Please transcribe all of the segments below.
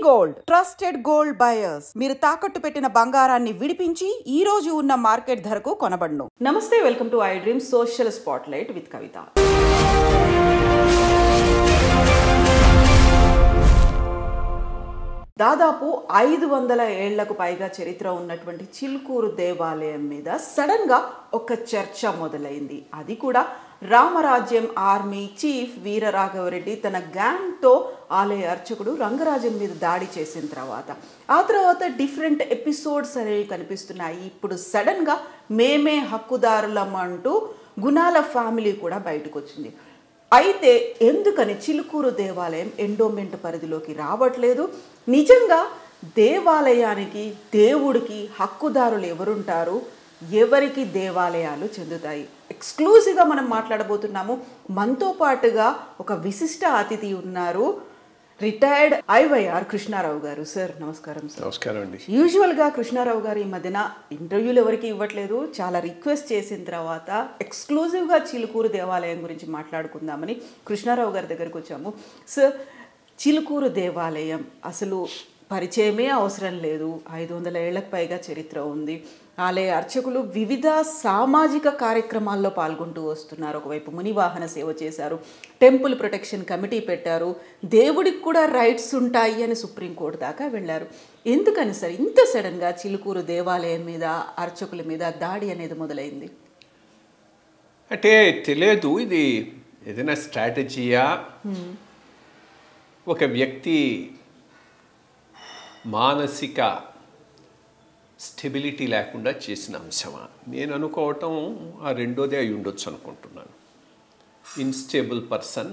Gold trusted gold buyers మీరు తాకట్టు పెట్టిన బంగారాన్ని విడిపించి ఈ రోజు ఉన్న మార్కెట్ ధరకు కొనబడును. నమస్తే, welcome to I dream social spotlight with Kavitha. దాదాపు 500 ఏళ్లకు పైగా చరిత్ర ఉన్నటువంటి చిలుకూరు దేవాలయం మీద సడన్ గా ఒక చర్చ మొదలైంది. అది కూడా రామరాజ్యం ఆర్మీ చీఫ్ వీరరాఘవరెడ్డి తన గ్యాంగ్తో ఆలయ అర్చకుడు రంగరాజన్ మీద దాడి చేసిన తర్వాత డిఫరెంట్ ఎపిసోడ్స్ అనేవి కనిపిస్తున్నాయి. ఇప్పుడు సడన్గా మేమే హక్కుదారులం అంటూ గుణాల ఫ్యామిలీ కూడా బయటకు వచ్చింది. అయితే ఎందుకని చిలుకూరు దేవాలయం ఎండోమెంట్ పరిధిలోకి రావట్లేదు? నిజంగా దేవాలయానికి దేవుడికి హక్కుదారులు ఎవరుంటారు? ఎవరికి దేవాలయాలు చెందుతాయి? ఎక్స్క్లూజివ్గా మనం మాట్లాడబోతున్నాము. మనతో పాటుగా ఒక విశిష్ట అతిథి ఉన్నారు, రిటైర్డ్ ఐవైఆర్ కృష్ణారావు గారు. సార్ నమస్కారం. సార్ నమస్కారం అండి. యూజువల్గా కృష్ణారావు గారు ఈ మధ్యన ఇంటర్వ్యూలు ఎవరికి ఇవ్వట్లేదు. చాలా రిక్వెస్ట్ చేసిన తర్వాత ఎక్స్క్లూజివ్గా చిలుకూరు దేవాలయం గురించి మాట్లాడుకుందామని కృష్ణారావు గారి దగ్గరకు వచ్చాము. సార్, చిలుకూరు దేవాలయం అసలు పరిచయమే అవసరం లేదు. 500 ఏళ్లకు పైగా చరిత్ర ఉంది. ఆలయ అర్చకులు వివిధ సామాజిక కార్యక్రమాల్లో పాల్గొంటూ వస్తున్నారు. ఒకవైపు మునివాహన సేవ చేశారు, టెంపుల్ ప్రొటెక్షన్ కమిటీ పెట్టారు, దేవుడికి కూడా రైట్స్ ఉంటాయి అని సుప్రీంకోర్టు దాకా వెళ్ళారు. ఎందుకని సార్ ఇంత సడన్గా చిలుకూరు దేవాలయం మీద అర్చకుల మీద దాడి అనేది మొదలైంది? అంటే తెలియదు, ఇది ఏదైనా స్ట్రాటజీయా, ఒక వ్యక్తి మానసిక స్టెబిలిటీ లేకుండా చేసిన అంశమా? నేను అనుకోవటం ఆ రెండోదే అయి ఉండొచ్చు అనుకుంటున్నాను. Instable person.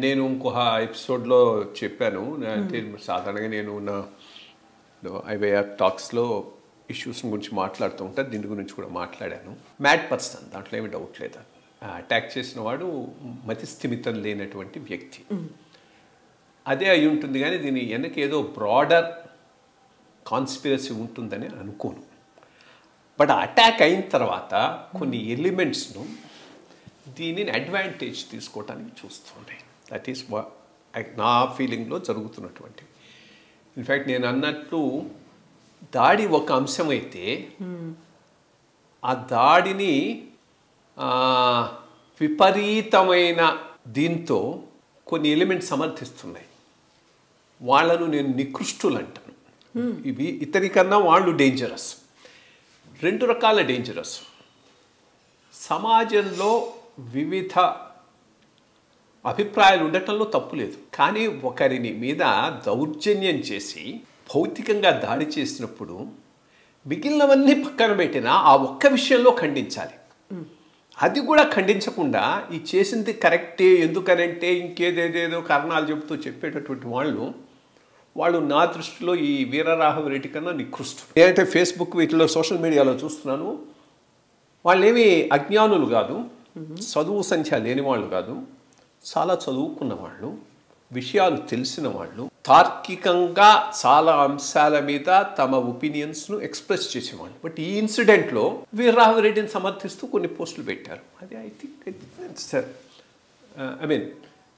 నేను ఇంకొక ఎపిసోడ్లో చెప్పాను, అంటే సాధారణంగా నేను నా ఐవైఆర్ టాక్స్లో ఇష్యూస్ గురించి మాట్లాడుతూ ఉంటాను, దీని గురించి కూడా మాట్లాడాను. మ్యాడ్ పర్సన్, దాంట్లో ఏమి డౌట్ లేదు. అటాక్ చేసిన వాడు మతి స్థిమితం లేనటువంటి వ్యక్తి, అదే అయి ఉంటుంది. కానీ దీని వెనక ఏదో బ్రాడర్ కాన్స్పిరసీ ఉంటుందని అనుకోను. బట్ అటాక్ అయిన తర్వాత కొన్ని ఎలిమెంట్స్ను దీనిని అడ్వాంటేజ్ తీసుకోవటానికి చూస్తున్నాయి. దట్ ఈస్ నా ఫీలింగ్లో జరుగుతున్నటువంటి. ఇన్ఫ్యాక్ట్ నేను అన్నట్లు దాడి ఒక అంశమైతే ఆ దాడిని విపరీతమైన దీంతో కొన్ని ఎలిమెంట్స్ సమర్థిస్తున్నాయి. వాళ్ళను నేను నికృష్టులు అంటాను. ఇవి ఇతనికన్నా వాళ్ళు డేంజరస్. రెండు రకాల డేంజరస్. సమాజంలో వివిధ అభిప్రాయాలు ఉండటంలో తప్పు లేదు, కానీ ఒకరిని మీద దౌర్జన్యం చేసి భౌతికంగా దాడి చేసినప్పుడు మిగిలినవన్నీ పక్కన పెట్టినా ఆ ఒక్క విషయంలో ఖండించాలి. అది కూడా ఖండించకుండా ఈ చేసింది కరెక్టే, ఎందుకనంటే ఇంకేదేదేదో కారణాలు చెబుతూ చెప్పేటటువంటి వాళ్ళు నా దృష్టిలో ఈ వీరరాఘవరెడ్డి కన్నా నికృష్టులు. నేనైతే ఫేస్బుక్ వీటిలో సోషల్ మీడియాలో చూస్తున్నాను, వాళ్ళేమీ అజ్ఞానులు కాదు, చదువు సంఖ్య లేని వాళ్ళు కాదు, చాలా చదువుకున్న వాళ్ళు, విషయాలు తెలిసిన వాళ్ళు, తార్కికంగా చాలా అంశాల మీద తమ ఒపీనియన్స్ను ఎక్స్ప్రెస్ చేసేవాళ్ళు. బట్ ఈ ఇన్సిడెంట్లో వీరరాఘవరెడ్డిని సమర్థిస్తూ కొన్ని పోస్టులు పెట్టారు. అది ఐ థింక్ సార్,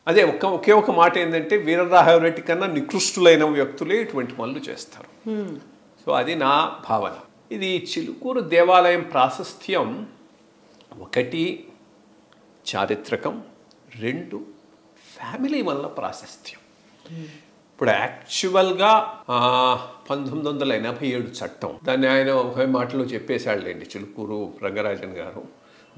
అదే ఒకే ఒక మాట ఏంటంటే వీరరాఘవరెడ్డి కన్నా నికృష్టులైన వ్యక్తులే ఇటువంటి పనులు చేస్తారు. సో అది నా భావన. ఇది చిలుకూరు దేవాలయం ప్రాశస్త్యం ఒకటి చారిత్రకం, రెండు ఫ్యామిలీ వల్ల ప్రాశస్త్యం. ఇప్పుడు యాక్చువల్గా 1987 చట్టం, దాన్ని ఆయన ఒక మాటలో చెప్పేశాడులేండి చిలుకూరు రంగరాజన్ గారు,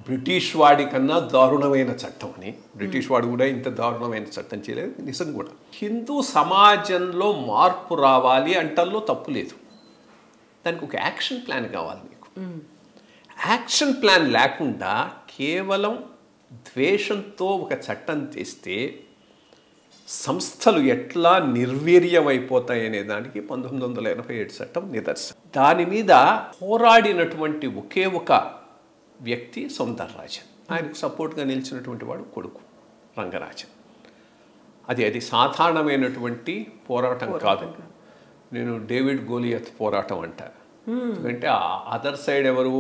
బ్రిటిష్ వాడి కన్నా దారుణమైన చట్టం అని. బ్రిటిష్ వాడు కూడా ఇంత దారుణమైన చట్టం చేయలేదు, నిజం కూడా. హిందూ సమాజంలో మార్పు రావాలి అంటల్లో తప్పు లేదు, దానికి ఒక యాక్షన్ ప్లాన్ కావాలి మీకు. యాక్షన్ ప్లాన్ లేకుండా కేవలం ద్వేషంతో ఒక చట్టం తెస్తే సంస్థలు ఎట్లా నిర్వీర్యమైపోతాయనే దానికి 1987 చట్టం నిదర్శనం. దాని మీద పోరాడినటువంటి ఒకే ఒక వ్యక్తి సౌందరరాజన్, ఆయనకు సపోర్ట్గా నిలిచినటువంటి వాడు కొడుకు రంగరాజన్. అది సాధారణమైనటువంటి పోరాటం కాదు. నేను డేవిడ్ గోలియత్ పోరాటం అంటాను. ఎందుకంటే అదర్ సైడ్ ఎవరు?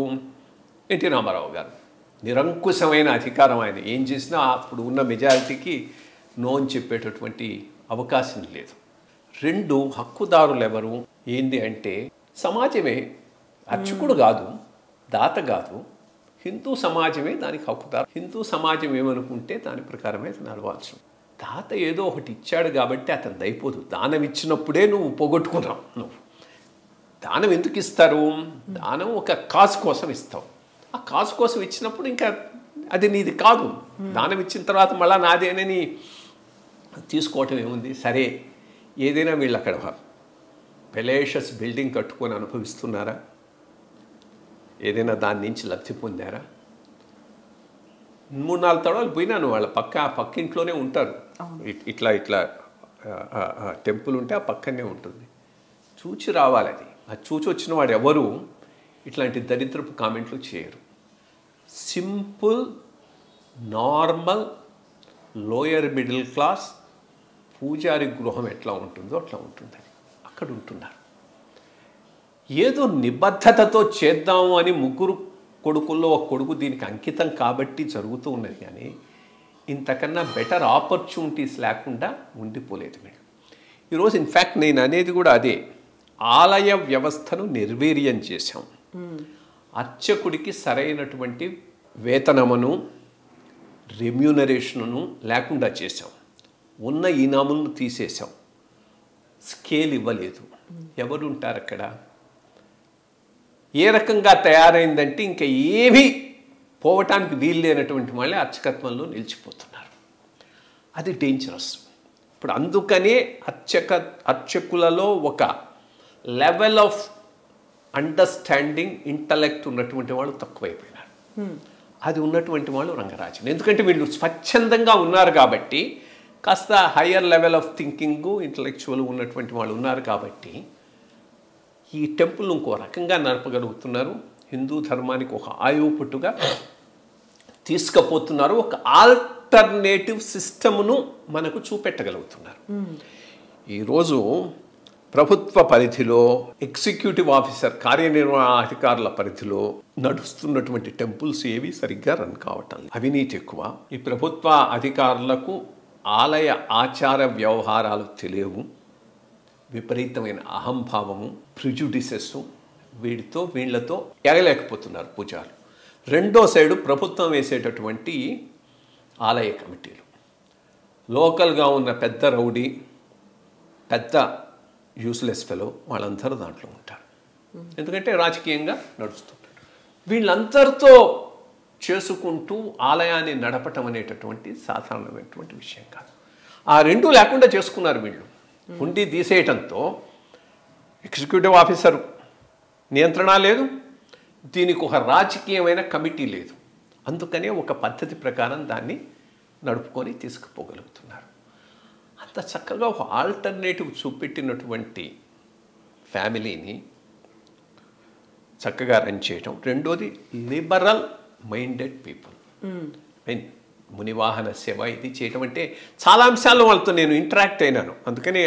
ఎన్టీ రామారావు గారు. నిరంకుశమైన అధికారం, ఆయన ఏం చేసినా అప్పుడు ఉన్న మెజారిటీకి నో అని చెప్పేటటువంటి అవకాశం లేదు. 2 హక్కుదారులు ఎవరు ఏంది అంటే సమాజమే, అర్చకుడు కాదు, దాత కాదు, హిందూ సమాజమే దానికి హక్కుదారు. హిందూ సమాజం ఏమనుకుంటే దాని ప్రకారమే నడవాల్సి. దాత ఏదో ఒకటి ఇచ్చాడు కాబట్టి అతను దైపోదు. దానం ఇచ్చినప్పుడే నువ్వు పోగొట్టుకున్నావు. నువ్వు దానం ఎందుకు ఇస్తారు? దానం ఒక కాజ్ కోసం ఇస్తావు. ఆ కాజ్ కోసం ఇచ్చినప్పుడు ఇంకా అది నీది కాదు. దానం ఇచ్చిన తర్వాత మళ్ళీ నాదేనని తీసుకోవటం ఏముంది? సరే, ఏదైనా వీళ్ళు అక్కడ పెలేషస్ బిల్డింగ్ కట్టుకొని అనుభవిస్తున్నారా? ఏదైనా దాని నుంచి లబ్ధి పొందారా? 3-4 తడవలు పోయినాను. వాళ్ళ పక్కింట్లోనే ఉంటారు. ఇట్లా టెంపుల్ ఉంటే ఆ పక్కనే ఉంటుంది. చూచి రావాలి. అది చూచి వచ్చిన వాడు ఎవరు ఇట్లాంటి దరిద్రపు కామెంట్లు చేయరు. Simple, normal, lower middle class పూజారి గృహం ఎట్లా ఉంటుందో అట్లా ఉంటుందని అక్కడ ఉంటున్నారు. ఏదో నిబద్ధతతో చేద్దాము అని 3 కొడుకుల్లో ఒక కొడుకు దీనికి అంకితం కాబట్టి జరుగుతూ ఉన్నది. కానీ ఇంతకన్నా బెటర్ ఆపర్చునిటీస్ లేకుండా ఉండిపోలేదు మీరు. ఈరోజు ఇన్ఫ్యాక్ట్ నేను అనేది కూడా అదే. ఆలయ వ్యవస్థను నిర్వీర్యం చేశాం. అర్చకుడికి సరైనటువంటి వేతనమును, రెమ్యూనరేషన్ను లేకుండా చేశాం. ఉన్న ఇనాములను తీసేసాం. స్కేల్ ఇవ్వలేదు. ఎవరు ఉంటారు అక్కడ? ఏ రకంగా తయారైందంటే ఇంకా ఏమీ పోవటానికి వీలు లేనటువంటి వాళ్ళే అర్చకత్వంలో నిలిచిపోతున్నారు. అది డేంజరస్. ఇప్పుడు అందుకనే అర్చకులలో ఒక లెవెల్ ఆఫ్ అండర్స్టాండింగ్, ఇంటలెక్ట్ ఉన్నటువంటి వాళ్ళు తక్కువైపోయినారు. అది ఉన్నటువంటి వాళ్ళు రంగరాజన్. ఎందుకంటే వీళ్ళు స్వచ్ఛందంగా ఉన్నారు కాబట్టి, కాస్త higher level of thinking, intellectual ఉన్నటువంటి వాళ్ళు ఉన్నారు కాబట్టి ఈ టెంపుల్ ఇంకో రకంగా నడపగలుగుతున్నారు. హిందూ ధర్మానికి ఒక ఆయువుపుట్టుగా తీసుకుపోతున్నారు. ఒక ఆల్టర్నేటివ్ సిస్టమ్ను మనకు చూపెట్టగలుగుతున్నారు. ఈరోజు ప్రభుత్వ పరిధిలో, ఎగ్జిక్యూటివ్ ఆఫీసర్ కార్యనిర్వహణాధికారుల పరిధిలో నడుస్తున్నటువంటి టెంపుల్స్ ఏవి సరిగ్గా రన్ కావటం. అవినీతి ఎక్కువ. ఈ ప్రభుత్వ అధికారులకు ఆలయ ఆచార వ్యవహారాలు తెలియవు. విపరీతమైన అహంభావము, ప్రిజుడిసెస్, వీళ్ళతో ఎగలేకపోతున్నారు పూజారులు. రెండో సైడు ప్రభుత్వం వేసేటటువంటి ఆలయ కమిటీలు, లోకల్గా ఉన్న పెద్ద రౌడీ, పెద్ద యూస్లెస్ ఫెలో వాళ్ళందరూ దాంట్లో ఉంటారు. ఎందుకంటే రాజకీయంగా నడుస్తుంటారు. వీళ్ళందరితో చేసుకుంటూ ఆలయాన్ని నడపటం అనేటటువంటి సాధారణమైనటువంటి విషయం కాదు. ఆ 2 లేకుండా చేసుకున్నారు వీళ్ళు. ఉండి తీసేయటంతో ఎగ్జిక్యూటివ్ ఆఫీసర్ నియంత్రణ లేదు, దీనికి ఒక రాజకీయమైన కమిటీ లేదు. అందుకనే ఒక పద్ధతి ప్రకారం దాన్ని నడుపుకొని తీసుకుపోగలుగుతున్నారు. అంత చక్కగా ఒక ఆల్టర్నేటివ్ చూపెట్టినటువంటి ఫ్యామిలీని చక్కగా రన్ చేయటం. రెండోది లిబరల్ మైండెడ్ పీపుల్. మునివాహన సేవ ఇది చేయటం అంటే చాలా అంశాల్లో వాళ్ళతో నేను ఇంటరాక్ట్ అయినాను. అందుకని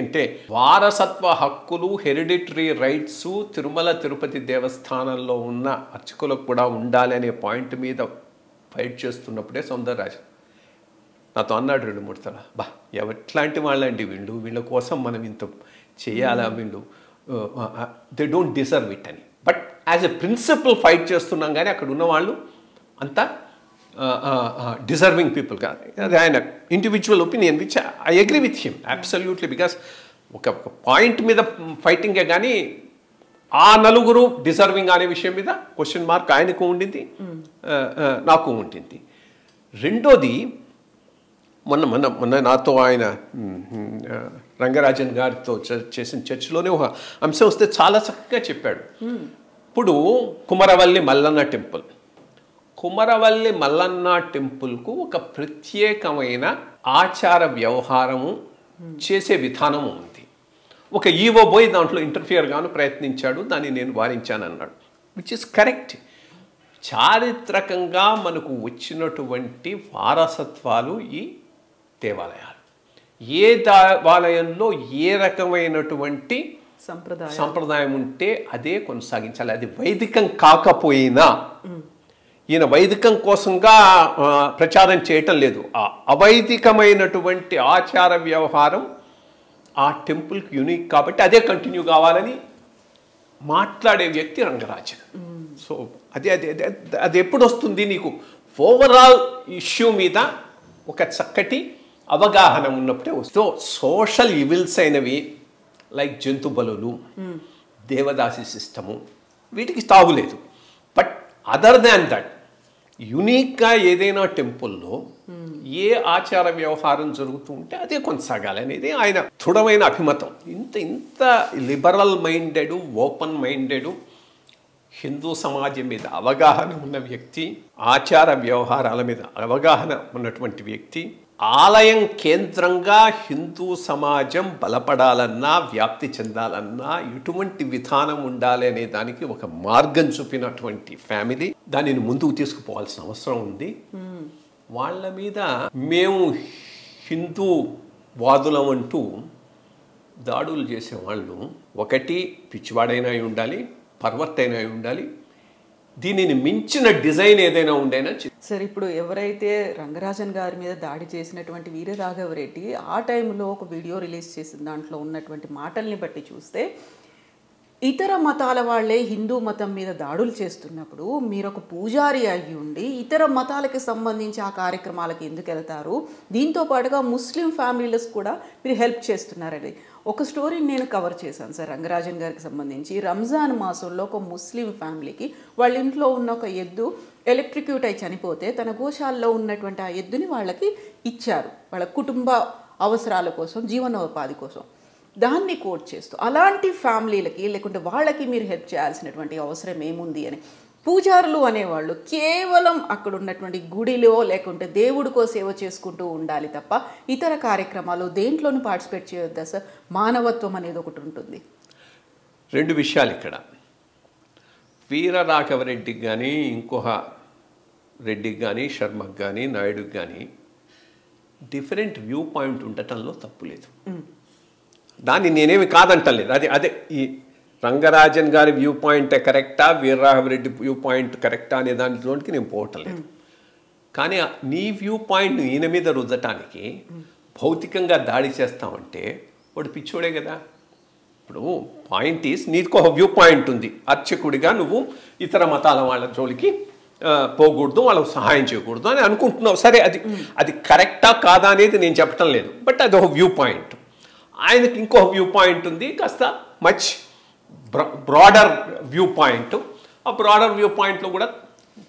అంటే వారసత్వ హక్కులు, హెరిడిటరీ రైట్స్ తిరుమల తిరుపతి దేవస్థానంలో ఉన్న అర్చకులకు కూడా ఉండాలి అనే పాయింట్ మీద ఫైట్ చేస్తున్నప్పుడే సౌందరరాజన్ నాతో అన్నాడు 2-3 సార్లు, ఎట్లాంటి వాళ్ళండి వీళ్ళు, వీళ్ళ కోసం మనం ఇంత చేయాలా, వీళ్ళు దే డోంట్ డిజర్వ్ ఇట్ అని. But as a principle fight చేస్తున్నాం కానీ అక్కడ ఉన్న వాళ్ళు అంతా డిజర్వింగ్ పీపుల్ కాదు. అది ఆయన individual opinion which I agree with him absolutely. Because ఒక పాయింట్ మీద ఫైటింగే కానీ ఆ నలుగురు డిజర్వింగ్ అనే విషయం మీద క్వశ్చన్ మార్క్ ఆయనకు ఉండింది, నాకు ఉంటుంది. రెండోది మొన్న నాతో ఆయన రంగరాజన్ గారితో చేసిన చర్చలోనే ఒక అంశం వస్తే చాలా చక్కగా చెప్పాడు. ఇప్పుడు కుమరవల్లి మల్లన్న టెంపుల్, కుమరవల్లి మల్లన్న టెంపుల్కు ఒక ప్రత్యేకమైన ఆచార వ్యవహారము చేసే విధానము ఉంది. ఒక ఈవో పోయి దాంట్లో ఇంటర్ఫియర్ గాను ప్రయత్నించాడు, దాన్ని నేను వారించానన్నాడు, విచ్ ఇస్ కరెక్ట్. చారిత్రకంగా మనకు వచ్చినటువంటి వారసత్వాలు ఈ దేవాలయాలు. ఏ దేవాలయంలో ఏ రకమైనటువంటి సంప్రదాయం ఉంటే అదే కొనసాగించాలి. అది వైదికం కాకపోయినా ఈయన వైదికం కోసంగా ప్రచారం చేయటం లేదు. ఆ అవైదికమైనటువంటి ఆచార వ్యవహారం ఆ టెంపుల్కి యూనిక్ కాబట్టి అదే కంటిన్యూ కావాలని మాట్లాడే వ్యక్తి రంగరాజన్. సో అది అది అది ఎప్పుడు వస్తుంది నీకు ఓవరాల్ ఇష్యూ మీద ఒక చక్కటి అవగాహన ఉన్నప్పుడే వస్తుంది. సోషల్ ఇవిల్స్ అయినవి లైక్ జంతు బలులు, దేవదాసి సిస్టము, వీటికి తాగులేదు. బట్ అదర్ దాన్ దట్ యునిక్గా ఏదైనా టెంపుల్లో ఏ ఆచార వ్యవహారం జరుగుతూ ఉంటే అదే కొనసాగాలి అనేది ఆయన దృఢమైన అభిమతం. ఇంత liberal minded, open minded, Hindu సమాజం మీద అవగాహన ఉన్న వ్యక్తి, ఆచార వ్యవహారాల మీద అవగాహన ఉన్నటువంటి వ్యక్తి, ఆలయం కేంద్రంగా హిందూ సమాజం బలపడాలన్నా వ్యాప్తి చెందాలన్నా ఎటువంటి విధానం ఉండాలి అనే దానికి ఒక మార్గం చూపినటువంటి ఫ్యామిలీ. దానిని ముందుకు తీసుకుపోవాల్సిన అవసరం ఉంది. వాళ్ళ మీద మేము హిందూ వాదులం అంటూ దాడులు చేసేవాళ్ళు ఒకటి పిచ్చివాడైనా ఉండాలి, పర్వర్ట్ అయినా ఉండాలి, దీనిని మించిన డిజైన్ ఏదైనా ఉండేనా. సార్, ఇప్పుడు ఎవరైతే రంగరాజన్ గారి మీద దాడి చేసినటువంటి వీరరాఘవరెడ్డి ఆ టైంలో ఒక వీడియో రిలీజ్ చేసిన దాంట్లో ఉన్నటువంటి మాటల్ని బట్టి చూస్తే ఇతర మతాల వాళ్ళే హిందూ మతం మీద దాడులు చేస్తున్నప్పుడు మీరు ఒక పూజారి అయ్యి ఉండి ఇతర మతాలకి సంబంధించి ఆ కార్యక్రమాలకి ఎందుకు వెళ్తారు, దీంతో పాటుగా ముస్లిం ఫ్యామిలీలకు కూడా మీరు హెల్ప్ చేస్తున్నారని ఒక స్టోరీని నేను కవర్ చేశాను సార్. రంగరాజన్ గారికి సంబంధించి రంజాన్ మాసంలో ఒక ముస్లిం ఫ్యామిలీకి వాళ్ళ ఇంట్లో ఉన్న ఒక ఎద్దు ఎలక్ట్రిక్యూట్ అయి చనిపోతే తన గోశాలలో ఉన్నటువంటి ఆ ఎద్దుని వాళ్ళకి ఇచ్చారు, వాళ్ళ కుటుంబ అవసరాల కోసం, జీవనోపాధి కోసం. దాన్ని కోట్ చేస్తూ అలాంటి ఫ్యామిలీలకి లేకుంటే వాళ్ళకి మీరు హెల్ప్ చేయాల్సినటువంటి అవసరం ఏముంది అని. పూజారులు అనేవాళ్ళు కేవలం అక్కడ ఉన్నటువంటి గుడిలో లేకుంటే దేవుడికో సేవ చేసుకుంటూ ఉండాలి తప్ప ఇతర కార్యక్రమాలు దేంట్లోనూ పార్టిసిపేట్ చేయొద్దా సార్? మానవత్వం అనేది ఒకటి ఉంటుంది. రెండు విషయాలు ఇక్కడ. వీరరాఘవరెడ్డికి కానీ ఇంకొక రెడ్డికి కానీ శర్మకి కానీ నాయుడుకి కానీ డిఫరెంట్ వ్యూ పాయింట్ ఉండటంలో తప్పు లేదు. దాన్ని నేనేమి కాదంటలేదు. అదే ఈ రంగరాజన్ గారి వ్యూ పాయింట్ కరెక్టా, వీరరాఘవరెడ్డి వ్యూ పాయింట్ కరెక్టా అనే దాంట్లోనికి నేను పోవటం లేదు. కానీ నీ వ్యూ పాయింట్ ఈయన మీద రుద్దటానికి భౌతికంగా దాడి చేస్తామంటే వాడు పిచ్చోడే కదా. ఇప్పుడు పాయింట్ ఈస్, నీకు ఒక వ్యూ పాయింట్ ఉంది, అర్చకుడిగా నువ్వు ఇతర మతాల వాళ్ళ జోలికి పోకూడదు, వాళ్ళకు సహాయం చేయకూడదు అని అనుకుంటున్నావు. సరే, అది కరెక్టా కాదా అనేది నేను చెప్పటం లేదు. బట్ అది ఒక వ్యూ పాయింట్. ఆయనకి ఇంకో వ్యూ పాయింట్ ఉంది, కాస్త మచ్ బ్రాడర్ వ్యూ పాయింట్. ఆ బ్రాడర్ వ్యూ పాయింట్లో కూడా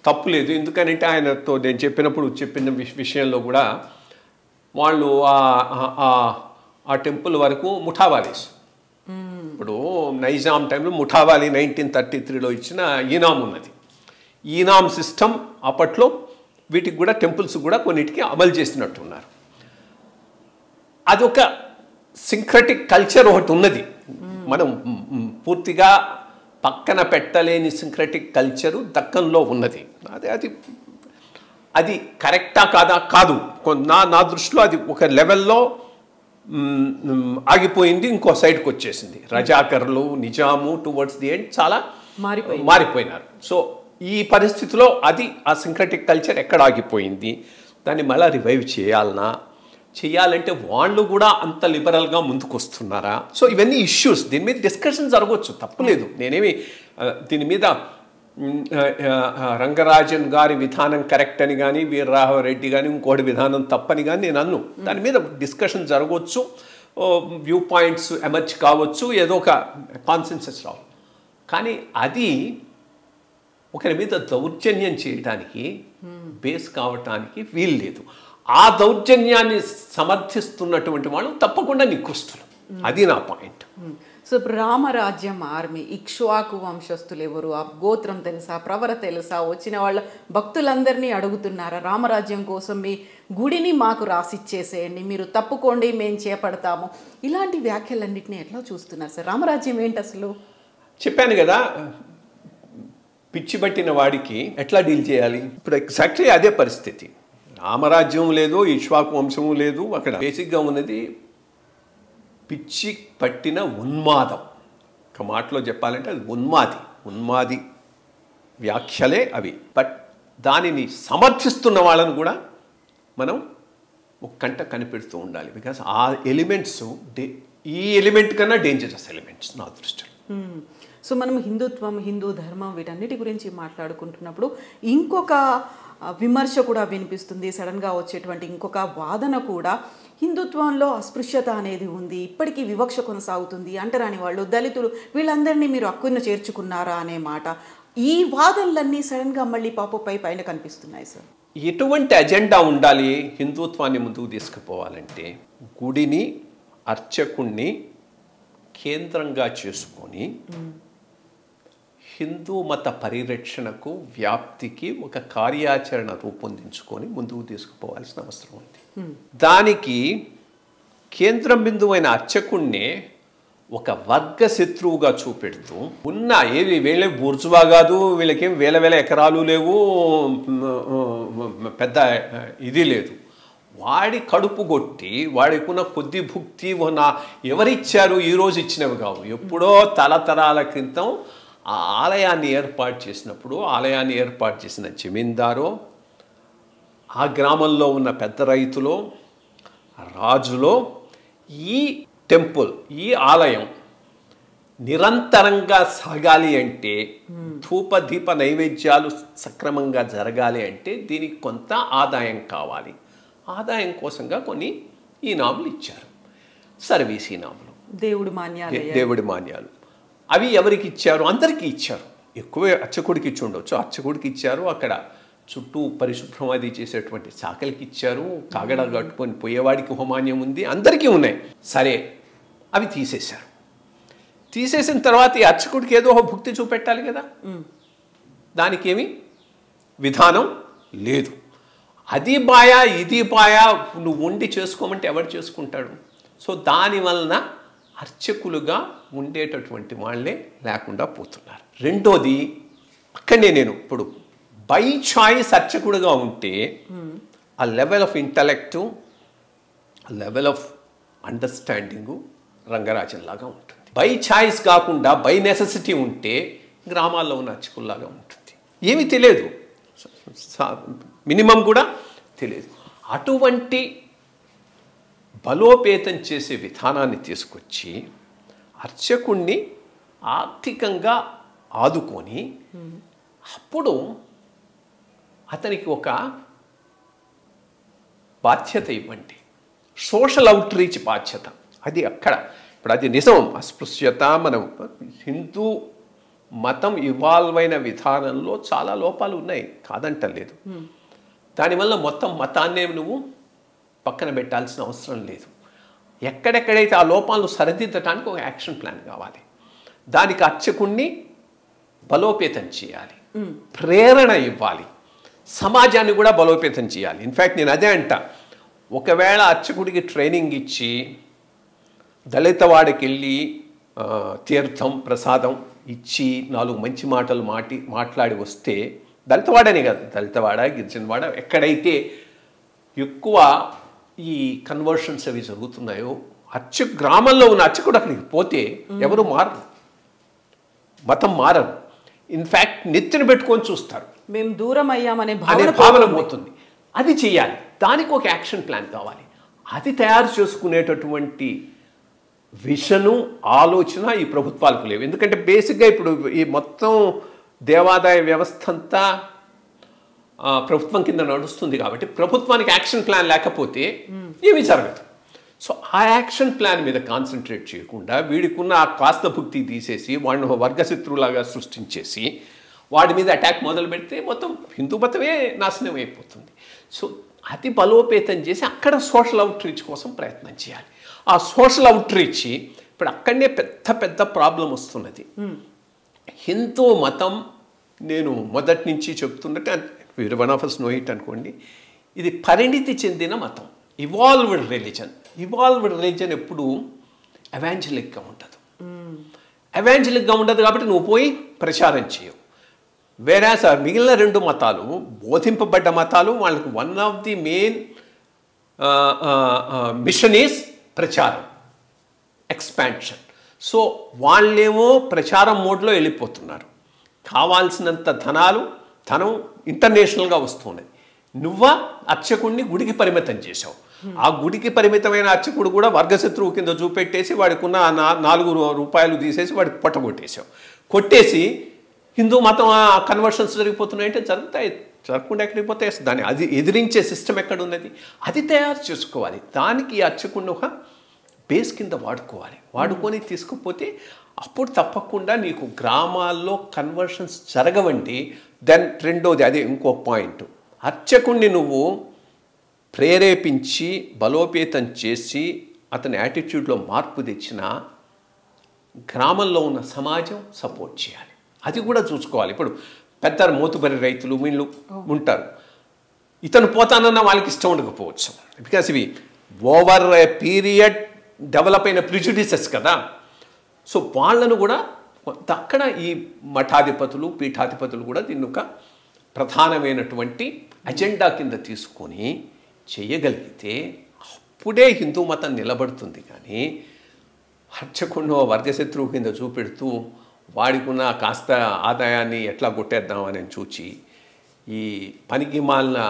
తప్పు లేదు. ఎందుకనంటే ఆయనతో నేను చెప్పిన విషయంలో కూడా వాళ్ళు ఆ టెంపుల్ వరకు ముఠావాలీస్. ఇప్పుడు నైజాం టైంలో ముఠావాలి 1933లో ఇచ్చిన ఈనాం ఉన్నది. ఈనాం సిస్టమ్ అప్పట్లో వీటికి కూడా టెంపుల్స్ కూడా కొన్నిటికి అమలు చేసినట్టున్నారు. అదొక సింక్రటిక్ కల్చర్ ఒకటి ఉన్నది, మనం పూర్తిగా పక్కన పెట్టలేని సింక్రటిక్ కల్చరు దక్కన్లో ఉన్నది. అది కరెక్టా కాదా? కాదు. నా దృష్టిలో అది ఒక లెవెల్లో ఆగిపోయింది, ఇంకో సైడ్కి వచ్చేసింది. రజాకర్లు, నిజాము టువర్డ్స్ ది ఎండ్ చాలా మారిపోయినారు. సో ఈ పరిస్థితిలో ఆ సింక్రటిక్ కల్చర్ ఎక్కడ ఆగిపోయింది, దాన్ని మళ్ళీ రివైవ్ చేయాలంటే వాళ్ళు కూడా అంత లిబరల్గా ముందుకు వస్తున్నారా? సో ఇవన్నీ ఇష్యూస్, దీని మీద డిస్కషన్ జరగవచ్చు, తప్పులేదు. నేనేమి దీని మీద రంగరాజన్ గారి విధానం కరెక్ట్ అని కానీ, వీరరాఘవరెడ్డి కానీ ఇంకోటి విధానం తప్పని కానీ నేను అన్ను. దాని మీద డిస్కషన్ జరగవచ్చు, వ్యూ పాయింట్స్ ఎమర్జ్ కావచ్చు, ఏదో ఒక కాన్సెన్సస్ రావు. కానీ అది ఒకరి మీద దౌర్జన్యం చేయడానికి బేస్ కావటానికి వీలు లేదు. ఆ దౌర్జన్యాన్ని సమర్థిస్తున్నటువంటి వాళ్ళు తప్పకుండా నికృష్టులు. అది నా పాయింట్. సో ఇప్పుడు రామరాజ్యం ఆర్మీ ఇక్ష్వాకు వంశస్థులు ఎవరు, ఆ గోత్రం తెలుసా, ప్రవర తెలుసా, వచ్చిన వాళ్ళ భక్తులందరినీ అడుగుతున్నారా రామరాజ్యం కోసం మీ గుడిని మాకు రాసిచ్చేసేయండి, మీరు తప్పుకోండి, మేము చేపడతాము, ఇలాంటి వ్యాఖ్యలన్నింటినీ ఎట్లా చూస్తున్నారు సార్? రామరాజ్యం ఏంటి అసలు? చెప్పాను కదా, పిచ్చి పట్టిన వాడికి ఎట్లా డీల్ చేయాలి. ఇప్పుడు ఎగ్జాక్ట్లీ అదే పరిస్థితి. రామరాజ్యం లేదు, ఇక్ష్వాకు వంశము లేదు. అక్కడ బేసిక్గా ఉన్నది పిచ్చి పట్టిన ఉన్మాదం. ఒక మాటలో చెప్పాలంటే అది ఉన్మాది వ్యాఖ్యలే అవి. బట్ దానిని సమర్థిస్తున్న వాళ్ళను కూడా మనం ఒక కంట కనిపెడుతూ ఉండాలి. బికాస్ ఆ ఎలిమెంట్స్ ఈ ఎలిమెంట్ కన్నా డేంజరస్ ఎలిమెంట్స్ నా దృష్టిలో. సో మనం హిందుత్వం, హిందూ ధర్మం వీటన్నిటి గురించి మాట్లాడుకుంటున్నప్పుడు ఇంకొక విమర్శ కూడా వినిపిస్తుంది. సడన్గా వచ్చేటువంటి ఇంకొక వాదన కూడా, హిందుత్వంలో అస్పృశ్యత అనేది ఉంది, ఇప్పటికీ వివక్ష కొనసాగుతుంది, అంటరాని వాళ్ళు, దళితులు వీళ్ళందరినీ మీరు హక్కును చేర్చుకున్నారా అనే మాట. ఈ వాదనలన్నీ సడన్గా మళ్ళీ పాపపై పైన కనిపిస్తున్నాయి సార్. ఎటువంటి అజెండా ఉండాలి హిందుత్వాన్ని ముందుకు తీసుకుపోవాలంటే? గుడిని, అర్చకుణ్ణి కేంద్రంగా చేసుకొని హిందూ మత పరిరక్షణకు, వ్యాప్తికి ఒక కార్యాచరణ రూపొందించుకొని ముందుకు తీసుకుపోవాల్సిన అవసరం ఉంది. దానికి కేంద్రం బిందువైన అర్చకుణ్ణే ఒక వర్గ శత్రువుగా చూపెడుతూ ఉన్న వీళ్ళే బూర్జువా కాదు, వీళ్ళకేం వేల వేల ఎకరాలు లేవు, పెద్ద ఇది లేదు, వాడి కడుపు కొట్టి వాడికున్న కొద్ది భుక్తి ఎవరిచ్చారు, ఈరోజు ఇచ్చినవి కావు, ఎప్పుడో తరతరాల క్రితం ఆ ఆలయాన్ని ఏర్పాటు చేసినప్పుడు ఆలయాన్ని ఏర్పాటు చేసిన జమీందారో, ఆ గ్రామంలో ఉన్న పెద్ద రైతులో, రాజులో ఈ టెంపుల్, ఈ ఆలయం నిరంతరంగా సాగాలి అంటే, ధూప దీప నైవేద్యాలు సక్రమంగా జరగాలి అంటే దీనికి కొంత ఆదాయం కావాలి. ఆదాయం కోసంగా కొన్ని ఈనాములు ఇచ్చారు, సర్వీస్ ఈనాములు, దేవుడి మాన్యాలు. అవి ఎవరికి ఇచ్చారు? అందరికీ ఇచ్చారు. ఎక్కువే అర్చకుడికి ఇచ్చి ఉండొచ్చు, అర్చకుడికి ఇచ్చారు. అక్కడ చుట్టూ పరిశుభ్రం అది చేసేటువంటి శాఖలకి ఇచ్చారు, కాగడ కట్టుకొని పోయేవాడికి హోమాన్యం ఉంది, అందరికీ ఉన్నాయి. సరే, అవి తీసేశారు. తీసేసిన తర్వాత ఈ అర్చకుడికి ఏదో ఒక భుక్తి చూపెట్టాలి కదా, దానికి ఏమి విధానం లేదు. అది బాయా ఇది బాయా నువ్వు వండి చేసుకోమంటే ఎవరు చేసుకుంటాడు? సో దానివలన అర్చకులుగా ఉండేటటువంటి వాళ్ళే లేకుండా పోతున్నారు. రెండోది, అక్కడనే నేను ఇప్పుడు బై చాయిస్ అర్చకుడుగా ఉంటే ఆ లెవెల్ ఆఫ్ ఇంటలెక్టు, ఆ లెవెల్ ఆఫ్ అండర్స్టాండింగు రంగరాజన్ లాగా ఉంటుంది. బై చాయిస్ కాకుండా బై నెసెసిటీ ఉంటే గ్రామాల్లో ఉన్న అర్చకుల్లాగా ఉంటుంది. ఏమీ తెలియదు, మినిమం కూడా తెలియదు. అటువంటి బలోపేతం చేసే విధానాన్ని తీసుకొచ్చి అర్చకుణ్ణి ఆర్థికంగా ఆదుకొని అప్పుడు అతనికి ఒక బాధ్యత ఇవ్వండి, సోషల్ అవుట్ రీచ్ బాధ్యత. అది అక్కడ ఇప్పుడు అది నిజం. అస్పృశ్యత, మనం హిందూ మతం ఇవాల్వ్ అయిన విధానంలో చాలా లోపాలు ఉన్నాయి, కాదంటలేదు. దానివల్ల మొత్తం మతాన్నే నువ్వు పక్కన పెట్టాల్సిన అవసరం లేదు. ఎక్కడెక్కడైతే ఆ లోపాలను సరిదిద్దటానికి ఒక యాక్షన్ ప్లాన్ కావాలి. దానికి అర్చకుణ్ణి బలోపేతం చేయాలి, ప్రేరణ ఇవ్వాలి, సమాజాన్ని కూడా బలోపేతం చేయాలి. ఇన్ఫ్యాక్ట్ నేను అదే అంటా, ఒకవేళ అర్చకుడికి ట్రైనింగ్ ఇచ్చి దళితవాడికి వెళ్ళి తీర్థం ప్రసాదం ఇచ్చి 4 మంచి మాటలు మాట్లాడి వస్తే, దళితవాడనే కాదు, దళితవాడ, గిరిజనవాడ, ఎక్కడైతే ఎక్కువ ఈ కన్వర్షన్స్ అవి జరుగుతున్నాయో గ్రామంలో ఉన్న అర్చకుడు అక్కడికి పోతే ఎవరు మారరు, మతం మారరు. ఇన్ఫ్యాక్ట్ నెత్తిన పెట్టుకొని చూస్తారు, మేము దూరం అయ్యామనే భావన పోతుంది. అది చేయాలి. దానికి ఒక యాక్షన్ ప్లాన్ కావాలి. అది తయారు చేసుకునేటటువంటి విషను, ఆలోచన ఈ ప్రభుత్వాలకు లేవు. ఎందుకంటే బేసిక్గా ఇప్పుడు ఈ మొత్తం దేవాదాయ వ్యవస్థ అంతా ప్రభుత్వం కింద నడుస్తుంది కాబట్టి ప్రభుత్వానికి యాక్షన్ ప్లాన్ లేకపోతే ఏమీ జరగదు. సో ఆ యాక్షన్ ప్లాన్ మీద కాన్సన్ట్రేట్ చేయకుండా వీడికున్న ఆ కాస్త భుక్తి తీసేసి వాడిని వర్గశత్రువులాగా సృష్టించేసి వాడి మీద అటాక్ మొదలు పెడితే మొత్తం హిందూ మతమే నాశనం అయిపోతుంది. సో అది బలోపేతం చేసి అక్కడ సోషల్ అవుట్ రీచ్ కోసం ప్రయత్నం చేయాలి. ఆ సోషల్ అవుట్ రీచ్ ఇప్పుడు అక్కడనే పెద్ద పెద్ద ప్రాబ్లం వస్తున్నది. హిందూ మతం, నేను మొదటి నుంచి చెప్తున్నట్టు, one of us know it అనుకోండి, ఇది పరిణితి చెందిన మతం, ఇవాల్వ్డ్ రిలీజన్. ఇవాల్వ్డ్ రిలీజన్ ఎప్పుడు ఎవాంజలిక్గా ఉండదు. ఎవాంజలిక్గా ఉండదు కాబట్టి నువ్వు పోయి ప్రచారం చేయవు. వేరే సార్ మిగిలిన 2 మతాలు, బోధింపబడ్డ మతాలు, వాళ్ళకి one of the main mission is ప్రచారం, ఎక్స్పాన్షన్. సో వాళ్ళేమో ప్రచారం మోడ్లో వెళ్ళిపోతున్నారు. కావాల్సినంత ధనాలు ధనం ఇంటర్నేషనల్గా వస్తున్నది. నువ్వా అర్చకుడిని గుడికి పరిమితం చేశావు. ఆ గుడికి పరిమితమైన అర్చకుడు కూడా వర్గశత్రువు కింద చూపెట్టేసి వాడికున్న 4 రూపాయలు తీసేసి వాడికి పొట్టగొట్టేశావు. కొట్టేసి హిందూ మతం కన్వర్షన్స్ జరిగిపోతున్నాయంటే జరుగుతాయి, జరగకుండా ఎక్కడికి పోతే దాన్ని అది ఎదిరించే సిస్టమ్ ఎక్కడ ఉన్నది, అది తయారు చేసుకోవాలి. దానికి ఈ అర్చకుడిని ఒక బేస్ కింద వాడుకోవాలి. వాడుకొని తీసుకుపోతే అప్పుడు తప్పకుండా నీకు గ్రామాల్లో కన్వర్షన్స్ జరగవండి. దెన్ రెండోది అదే ఇంకో పాయింట్, అర్చకుడిని నువ్వు ప్రేరేపించి బలోపేతం చేసి అతని యాటిట్యూడ్లో మార్పు తెచ్చిన గ్రామంలో ఉన్న సమాజం సపోర్ట్ చేయాలి. అది కూడా చూసుకోవాలి. ఇప్పుడు పెద్ద మోతుబరి రైతులు వీళ్ళు ఉంటారు, ఇతను పోతానన్న వాళ్ళకి ఇష్టం ఉండకపోవచ్చు. బికాస్ ఇవి ఓవర్ పీరియడ్ డెవలప్ అయిన ప్రిజుడిసెస్ కదా. సో వాళ్ళను కూడా అక్కడ ఈ మఠాధిపతులు పీఠాధిపతులు కూడా దీన్ని ఒక ప్రధానమైనటువంటి అజెండా కింద తీసుకొని చేయగలిగితే అప్పుడే హిందూ మతం నిలబడుతుంది. కానీ అర్చకుడిని వర్గశత్రువు కింద చూపెడుతూ వాడికున్న కాస్త ఆదాయాన్ని ఎట్లా కొట్టేద్దామని చూచి ఈ పనికి మాలిన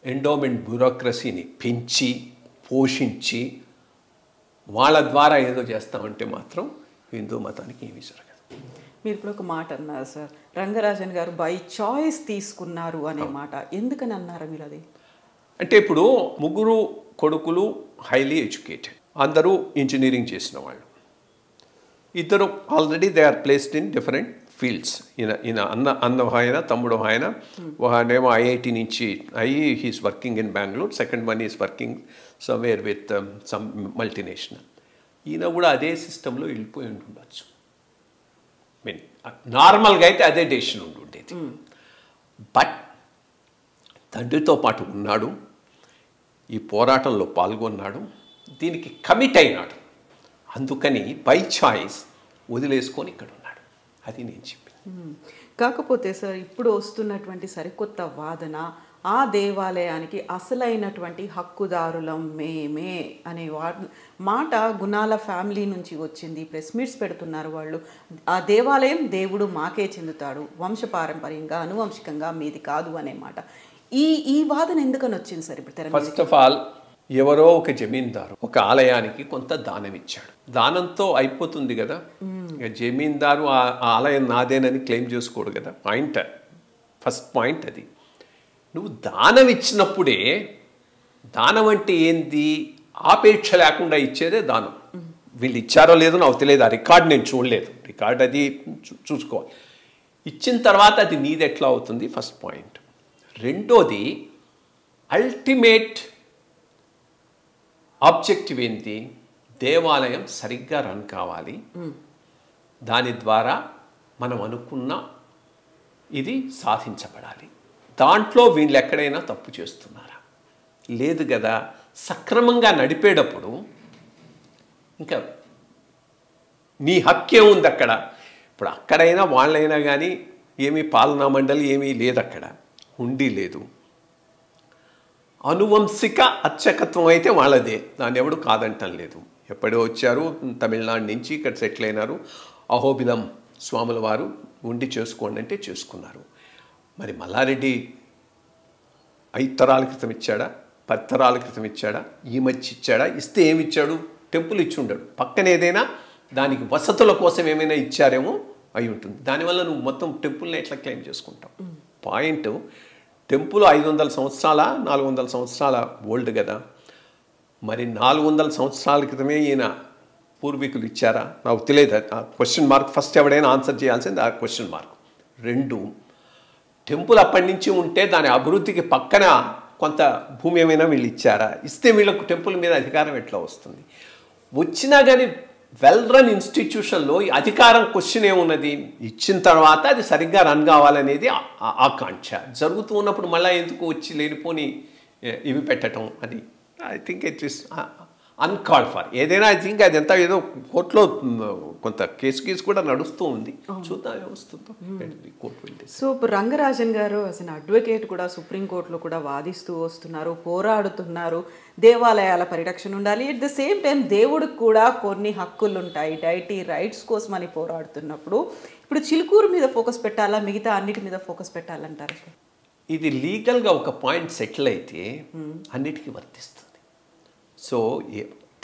ఎండోమెంట్ బ్యూరోక్రసీని పెంచి పోషించి వాళ్ళ ద్వారా ఏదో చేస్తామంటే మాత్రం హిందూ మతానికి ఏమీ జరగదు. మీరు ఇప్పుడు ఒక మాట అన్నారు సార్, రంగరాజన్ గారు బై చాయిస్ తీసుకున్నారు అనే మాట, ఎందుకని అన్నారు మీరు అది? అంటే ఇప్పుడు 3 కొడుకులు హైలీ ఎడ్యుకేటెడ్, అందరూ ఇంజనీరింగ్ చేసిన వాళ్ళు, ఇద్దరు already they are placed in different fields. ఈయన అన్న ఆయన తమ్ముడు ఆయన ఒకనేమో ఐఐటి నుంచి అయ్యి he's working in Bengaluru, second one is working somewhere with some multinational. ఈయన కూడా అదే సిస్టంలో వెళ్ళిపోయి ఉండొచ్చు. మీన్ నార్మల్గా అయితే అదే డెసిషన్ ఉండేది. బట్ తండ్రితో పాటు ఉన్నాడు, ఈ పోరాటంలో పాల్గొన్నాడు, దీనికి కమిట్ అయినాడు. అందుకని బై చాయిస్ వదిలేసుకొని ఇక్కడ ఉన్నాడు. అది నేను చెప్పింది. కాకపోతే సార్ ఇప్పుడు వస్తున్నటువంటి సరికొత్త వాదన, ఆ దేవాలయానికి అసలైనటువంటి హక్కుదారులం మేమే అనే మాట గుణాల ఫ్యామిలీ నుంచి వచ్చింది. ప్రెస్ మీట్స్ పెడుతున్నారు వాళ్ళు. ఆ దేవాలయం దేవుడు మాకే చెందుతాడు, వంశపారంపర్యంగా అనువంశికంగా మీది కాదు అనే మాట. ఈ వాదన ఎందుకని వచ్చింది సార్ ఇప్పుడు తెర మీద? ఫస్ట్ ఆఫ్ ఆల్ ఎవరో ఒక జమీందారు ఒక ఆలయానికి కొంత దానం ఇచ్చాడు, దానంతో అయిపోతుంది కదా. జమీందారు ఆ ఆలయం నాదేనని క్లెయిమ్ చేసుకోడు కదా. ఫస్ట్ పాయింట్ అది. నువ్వు దానం ఇచ్చినప్పుడే, దానం అంటే ఏంది, ఆపేక్ష లేకుండా ఇచ్చేదే దానం. వీళ్ళు ఇచ్చారో లేదో నాకు తెలియదు, ఆ రికార్డ్ నేను చూడలేదు, రికార్డ్ అది చూసుకోవాలి. ఇచ్చిన తర్వాత అది నీది ఎట్లా అవుతుంది, ఫస్ట్ పాయింట్. రెండోది అల్టిమేట్ ఆబ్జెక్టివ్ ఏంటి, దేవాలయం సరిగ్గా రన్ కావాలి, దాని ద్వారా మనం అనుకున్న ఇది సాధించబడాలి. దాంట్లో వీళ్ళు ఎక్కడైనా తప్పు చేస్తున్నారా, లేదు కదా. సక్రమంగా నడిపేటప్పుడు ఇంకా నీ హక్కే ఉంది అక్కడ. ఇప్పుడు అక్కడైనా వాళ్ళైనా కానీ ఏమీ పాలనా మండలి ఏమీ లేదు, అక్కడ ఉండి లేదు. అనువంశిక అర్చకత్వం అయితే వాళ్ళదే, దాన్ని ఎవడు కాదంటం లేదు. ఎప్పుడో వచ్చారు తమిళనాడు నుంచి, ఇక్కడ సెటిల్ అయినారు. అహోబిలం స్వాముల వారు ఉండి చేసుకోండి అంటే చేసుకున్నారు. మరి మల్లారెడ్డి 5 తరాల క్రితం ఇచ్చాడా, 10 తరాల క్రితం ఇచ్చాడా, ఈ మధ్య ఇచ్చాడా? ఇస్తే ఏమిచ్చాడు? టెంపుల్ ఇచ్చి ఉండడు, పక్కన ఏదైనా దానికి వసతుల కోసం ఏమైనా ఇచ్చారేమో అయి ఉంటుంది. దానివల్ల నువ్వు మొత్తం టెంపుల్ని ఎట్లా క్లెయిమ్ చేసుకుంటావు? పాయింట్, టెంపుల్ 500 సంవత్సరాల 400 సంవత్సరాల ఓల్డ్ కదా. మరి 400 సంవత్సరాల క్రితమే ఈయన పూర్వీకులు ఇచ్చారా? నాకు తెలియదు. ఆ క్వశ్చన్ మార్క్ ఫస్ట్ ఎవడైనా ఆన్సర్ చేయాల్సింది, ఆ క్వశ్చన్ మార్క్. 2, టెంపుల్ అప్పటి నుంచి ఉంటే దాని అభివృద్ధికి పక్కన కొంత భూమి ఏమైనా వీళ్ళు ఇచ్చారా? ఇస్తే వీళ్ళకు టెంపుల్ మీద అధికారం ఎట్లా వస్తుంది? వచ్చినా కానీ వెల్ రన్ ఇన్స్టిట్యూషన్లో ఈ అధికారం క్వశ్చన్ ఏమున్నది? ఇచ్చిన తర్వాత అది సరిగ్గా రన్ కావాలనేది ఆకాంక్ష. జరుగుతూ ఉన్నప్పుడు మళ్ళీ ఎందుకు వచ్చి లేనిపోని ఇవి పెట్టడం, అది I think it is uncalled for. ఏదైనా ఐ థింక్ అదంతా ఏదో కోర్టులో కొంత కేసు కూడా నడుస్తూ ఉంది. చూద్దాం ఏమొస్తుందో కోర్టు వెళ్ళి. సో ఇప్పుడు రంగరాజన్ గారు అసలు అడ్వకేట్ కూడా సుప్రీంకోర్టులో కూడా వాదిస్తూ వస్తున్నారు, పోరాడుతున్నారు. దేవాలయాల పరిరక్షణ ఉండాలి, ఎట్ ద సేమ్ టైం దేవుడికి కూడా కొన్ని హక్కులు ఉంటాయి, డైటీ రైట్స్ కోసం అని పోరాడుతున్నప్పుడు ఇప్పుడు చిలుకూరు మీద ఫోకస్ పెట్టాలా, మిగతా అన్నిటి మీద ఫోకస్ పెట్టాలంటారు? ఇది లీగల్గా ఒక పాయింట్ సెటిల్ అయితే అన్నిటికీ వర్తిస్తుంది. సో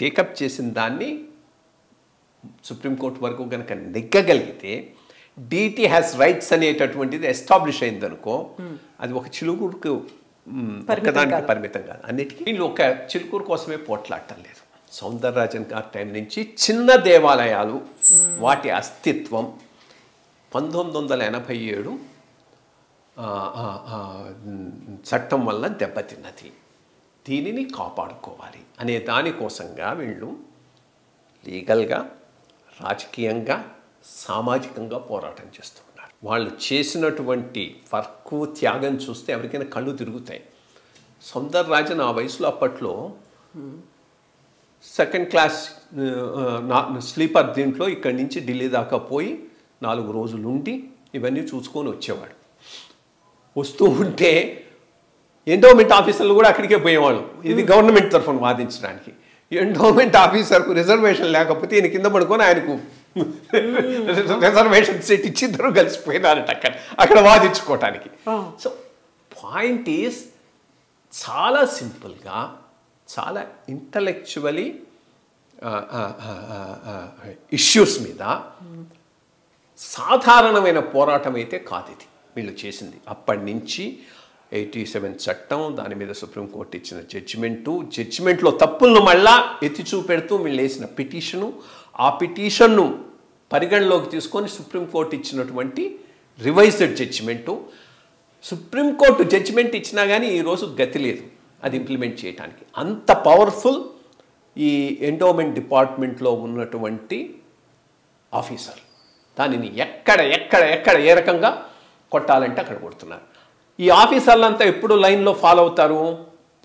టేకప్ చేసిన దాన్ని సుప్రీంకోర్టు వరకు కనుక నెగ్గగలిగితే డీటీ హ్యాస్ రైట్స్ అనేటటువంటిది ఎస్టాబ్లిష్ అయిందనుకో, అది ఒక చిలుకూరుకు ఒక్కదానికి పరిమితం కాదు, అన్నిటికీ. వీళ్ళు ఒక చిలుకూరు కోసమే పోట్లాడటం లేదు. సౌందరరాజన్ గారి టైం నుంచి చిన్న దేవాలయాలు వాటి అస్తిత్వం 1987 చట్టం వల్ల దెబ్బతిన్నది. దీనిని కాపాడుకోవాలి అనే దానికోసంగా వీళ్ళు లీగల్గా, రాజకీయంగా, సామాజికంగా పోరాటం చేస్తున్నారు. వాళ్ళు చేసినటువంటి వర్క్, త్యాగం చూస్తే ఎవరికైనా కళ్ళు తిరుగుతాయి. సౌందరరాజన్ ఆ వయసులో అప్పట్లో సెకండ్ క్లాస్ స్లీపర్ దీంట్లో ఇక్కడి నుంచి ఢిల్లీ దాకా పోయి 4 రోజులు ఉండి ఇవన్నీ చూసుకొని వచ్చేవాడు. వస్తూ ఉంటే ఎండోమెంట్ ఆఫీసర్లు కూడా అక్కడికే పోయేవాళ్ళు, ఇది గవర్నమెంట్ తరఫున వాదించడానికి. ఎండోమెంట్ ఆఫీసర్కు రిజర్వేషన్ లేకపోతే ఈయన కింద పడుకొని ఆయనకు రిజర్వేషన్ సీట్ ఇచ్చి ఇద్దరు కలిసిపోయినారట అక్కడ వాదించుకోవటానికి. సో పాయింట్ ఈస్ చాలా సింపుల్గా, చాలా ఇంటలెక్చువలీ ఇష్యూస్ మీద సాధారణమైన పోరాటం అయితే కాదు ఇది వీళ్ళు చేసింది. అప్పటి నుంచి 87 చట్టం, దాని మీద సుప్రీంకోర్టు ఇచ్చిన జడ్జిమెంట్లో తప్పులను మళ్ళా ఎత్తి చూపెడుతూ వీళ్ళు వేసిన పిటిషను, ఆ పిటిషన్ను పరిగణలోకి తీసుకొని సుప్రీంకోర్టు ఇచ్చినటువంటి రివైజ్డ్ జడ్జిమెంటు. సుప్రీంకోర్టు జడ్జిమెంట్ ఇచ్చినా కానీ ఈరోజు గతి లేదు అది ఇంప్లిమెంట్ చేయడానికి. అంత పవర్ఫుల్ ఈ ఎండోమెంట్ డిపార్ట్మెంట్లో ఉన్నటువంటి ఆఫీసర్. దానిని ఎక్కడ ఏ రకంగా కొట్టాలంటే అక్కడ కొడుతున్నారు. ఈ ఆఫీసర్లంతా ఎప్పుడు లైన్లో ఫాలో అవుతారు?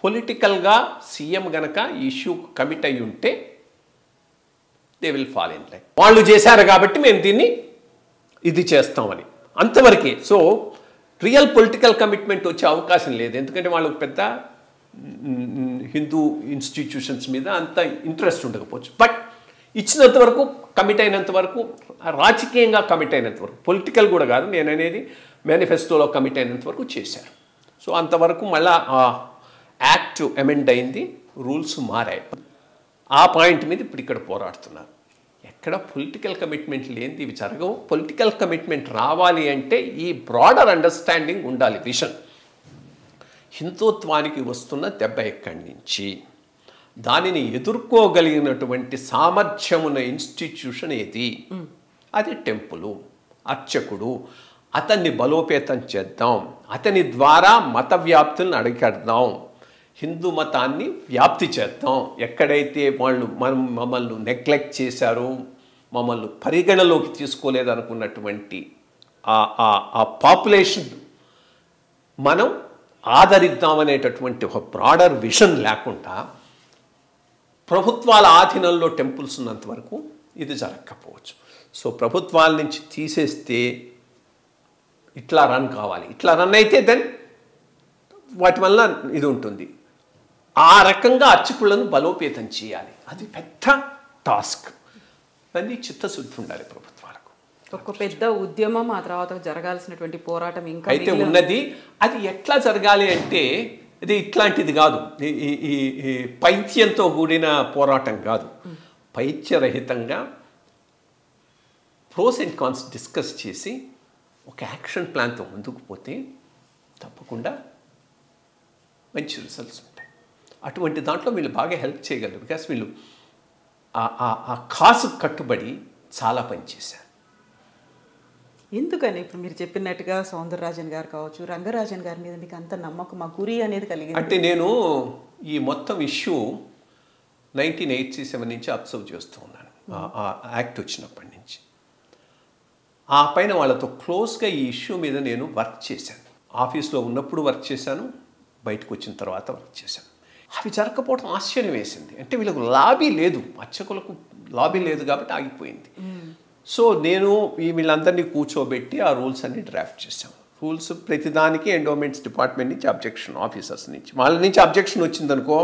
పొలిటికల్గా సీఎం గనక ఈ ఇష్యూ కమిట్ అయి ఉంటే they will follow in line. వాళ్ళు చేశారు కాబట్టి మేము దీన్ని ఇది చేస్తామని అంతవరకే. సో రియల్ పొలిటికల్ కమిట్మెంట్ వచ్చే అవకాశం లేదు. ఎందుకంటే వాళ్ళకు పెద్ద హిందూ ఇన్స్టిట్యూషన్స్ మీద అంత ఇంట్రెస్ట్ ఉండకపోవచ్చు. బట్ ఇచ్చినంత వరకు, కమిట్ అయినంత వరకు, రాజకీయంగా కమిట్ అయినంత వరకు, పొలిటికల్ కూడా కాదు నేను అనేది, మేనిఫెస్టోలో కమిట్ అయినంత వరకు చేశారు. సో అంతవరకు మళ్ళా ఆ యాక్ట్ అమెండ్ అయింది, రూల్స్ మారాయి. ఆ పాయింట్ మీద ఇప్పుడు ఇక్కడ పోరాడుతున్నారు. ఎక్కడ పొలిటికల్ కమిట్మెంట్ లేనిది ఇవి జరగవు. పొలిటికల్ కమిట్మెంట్ రావాలి అంటే ఈ బ్రాడర్ అండర్స్టాండింగ్ ఉండాలి. విషన్, హిందుత్వానికి వస్తున్న దెబ్బ ఎక్కడి నుంచి, దానిని ఎదుర్కోగలిగినటువంటి సామర్థ్యమున్న ఇన్స్టిట్యూషన్ ఏది? అది టెంపులు, అర్చకుడు. అతన్ని బలోపేతం చేద్దాం, అతని ద్వారా మత వ్యాప్తులను అడిగేద్దాం, హిందూ మతాన్ని వ్యాప్తి చేద్దాం. ఎక్కడైతే వాళ్ళు మమ్మల్ని నెగ్లెక్ట్ చేశారో, మమ్మల్ని పరిగణలోకి తీసుకోలేదనుకున్నటువంటి ఆ పాపులేషన్ మనం ఆదరిద్దామనేటటువంటి ఒక బ్రాడర్ విషన్ లేకుండా ప్రభుత్వాల ఆధీనంలో టెంపుల్స్ ఉన్నంత వరకు ఇది జరగకపోవచ్చు. సో ప్రభుత్వాల నుంచి తీసేస్తే ఇట్లా రన్ కావాలి, ఇట్లా రన్ అయితే దెన్ వాటి వల్ల ఇది ఉంటుంది. ఆ రకంగా అర్చకులను బలోపేతం చేయాలి. అది పెద్ద టాస్క్. అన్నీ చిత్తశుద్ధి ఉండాలి ప్రభుత్వాలకు. ఒక పెద్ద ఉద్యమం, ఆ తర్వాత జరగాల్సినటువంటి పోరాటం ఇంకా అయితే ఉన్నది. అది ఎట్లా జరగాలి అంటే ఇది ఇట్లాంటిది కాదు, ఈ పైత్యంతో కూడిన పోరాటం కాదు. పైత్యరహితంగా ప్రోస్ అండ్ కాన్స్ డిస్కస్ చేసి ఒక యాక్షన్ ప్లాన్తో ముందుకు పోతే తప్పకుండా మంచి రిజల్ట్స్ ఉంటాయి. అటువంటి దాంట్లో వీళ్ళు బాగా హెల్ప్ చేయగలరు. బికాస్ వీళ్ళు ఆ కాసు కట్టుబడి చాలా పనిచేశారు. ఎందుకని ఇప్పుడు మీరు చెప్పినట్టుగా సౌందరరాజన్ గారు కావచ్చు, రంగరాజన్ గారి మీద మీకు అంత నమ్మకం, మా గురి అనేది కలిగింది? అంటే నేను ఈ మొత్తం ఇష్యూ 1987 నుంచి అబ్జర్వ్ చేస్తూ ఉన్నాను. ఆ యాక్ట్ వచ్చినప్పటి నుంచి ఆ పైన వాళ్ళతో క్లోజ్గా ఈ ఇష్యూ మీద నేను వర్క్ చేశాను. ఆఫీస్లో ఉన్నప్పుడు వర్క్ చేశాను, బయటకు వచ్చిన తర్వాత వర్క్ చేశాను. అవి జరగకపోవడం ఆశ్చర్యం వేసింది. అంటే వీళ్ళకు లాబీ లేదు, అర్చకులకు లాబీ లేదు కాబట్టి ఆగిపోయింది. సో నేను వీళ్ళందరినీ కూర్చోబెట్టి ఆ రూల్స్ అన్ని డ్రాఫ్ట్ చేశాం. రూల్స్ ప్రతిదానికి ఎండోమెంట్స్ డిపార్ట్మెంట్ నుంచి అబ్జెక్షన్, ఆఫీసర్స్ నుంచి వాళ్ళ నుంచి అబ్జెక్షన్ వచ్చిందనుకో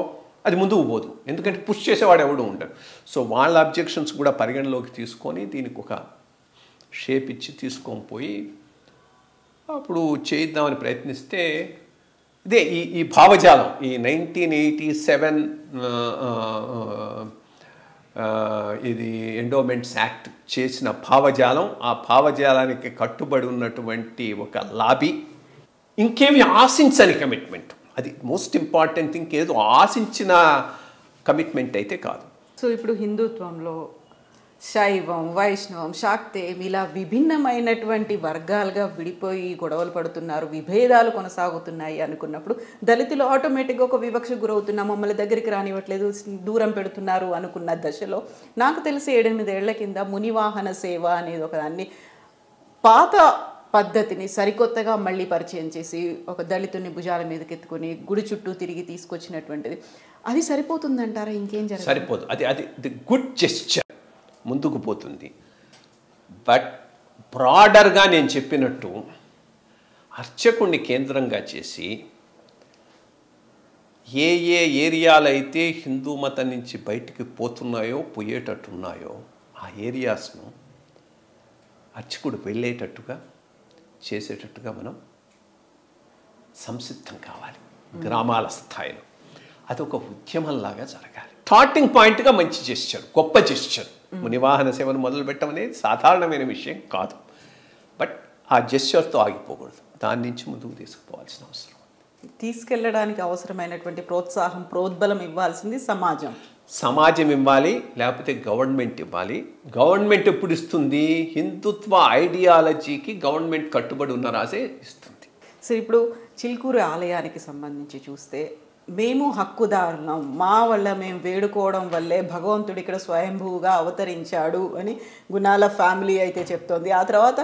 అది ముందుకు పోదు, ఎందుకంటే పుష్ చేసేవాడు ఎవడు ఉండడు. సో వాళ్ళ అబ్జెక్షన్స్ కూడా పరిగణలోకి తీసుకొని దీనికి ఒక షేప్ ఇచ్చి తీసుకొని పోయి అప్పుడు చేద్దామని ప్రయత్నిస్తే ఇదే ఈ భావజాలం, ఈ 1987 ఇది ఎండోమెంట్స్ యాక్ట్ చేసిన భావజాలం, ఆ భావజాలానికి కట్టుబడి ఉన్నటువంటి ఒక లాబీ, ఇంకేమి ఆశించని కమిట్మెంట్, అది మోస్ట్ ఇంపార్టెంట్ థింగ్. ఏదో ఆశించిన కమిట్మెంట్ అయితే కాదు. సో ఇప్పుడు హిందుత్వంలో శైవం, వైష్ణవం, శాక్తేయం ఇలా విభిన్నమైనటువంటి వర్గాలుగా విడిపోయి గొడవలు పడుతున్నారు, విభేదాలు కొనసాగుతున్నాయి అనుకున్నప్పుడు దళితులు ఆటోమేటిక్గా ఒక వివక్ష గురవుతున్నాం, మమ్మల్ని దగ్గరికి రానివ్వట్లేదు, దూరం పెడుతున్నారు అనుకున్న దశలో నాకు తెలిసి 7-8 ఏళ్ల కింద మునివాహన సేవ అనేది ఒక దాన్ని పాత పద్ధతిని సరికొత్తగా మళ్ళీ పరిచయం చేసి ఒక దళితుని భుజాల మీదకి ఎత్తుకొని గుడి చుట్టూ తిరిగి తీసుకొచ్చినటువంటిది, అది సరిపోతుందంటారా? ఇంకేం జరగదు? సరిపోదు. అది ది గుడ్ జెస్చర్, ముందుకు పోతుంది. బట్ బ్రాడర్గా నేను చెప్పినట్టు అర్చకుడిని కేంద్రంగా చేసి ఏ ఏరియాలైతే హిందూ మతం నుంచి బయటికి పోయేటట్టున్నాయో ఆ ఏరియాస్ను అర్చకుడు వెళ్ళేటట్టుగా చేసేటట్టుగా మనం సంసిద్ధం కావాలి. గ్రామాల స్థాయిలో అదొక ఉద్యమంలాగా జరగాలి. స్టార్టింగ్ పాయింట్గా మంచి జెస్చర్, గొప్ప జెస్చర్. మునివాహన సేవను మొదలు పెట్టడం అనేది సాధారణమైన విషయం కాదు. బట్ ఆ జెస్చర్తో ఆగిపోకూడదు, దాని నుంచి ముందుకు తీసుకుపోవాల్సిన అవసరం. తీసుకెళ్ళడానికి అవసరమైనటువంటి ప్రోత్సాహం, ప్రోద్బలం ఇవ్వాల్సింది సమాజం ఇవ్వాలి, లేకపోతే గవర్నమెంట్ ఇవ్వాలి. గవర్నమెంట్ ఎప్పుడు ఇస్తుంది? హిందుత్వ ఐడియాలజీకి గవర్నమెంట్ కట్టుబడి ఉన్న రాసే ఇస్తుంది. సో ఇప్పుడు చిలుకూరు ఆలయానికి సంబంధించి చూస్తే మేము హక్కుదారులం, మా వల్ల మేము వేడుకోవడం వల్లే భగవంతుడు ఇక్కడ స్వయంభూగా అవతరించాడు అని గుణాల ఫ్యామిలీ అయితే చెప్తోంది. ఆ తర్వాత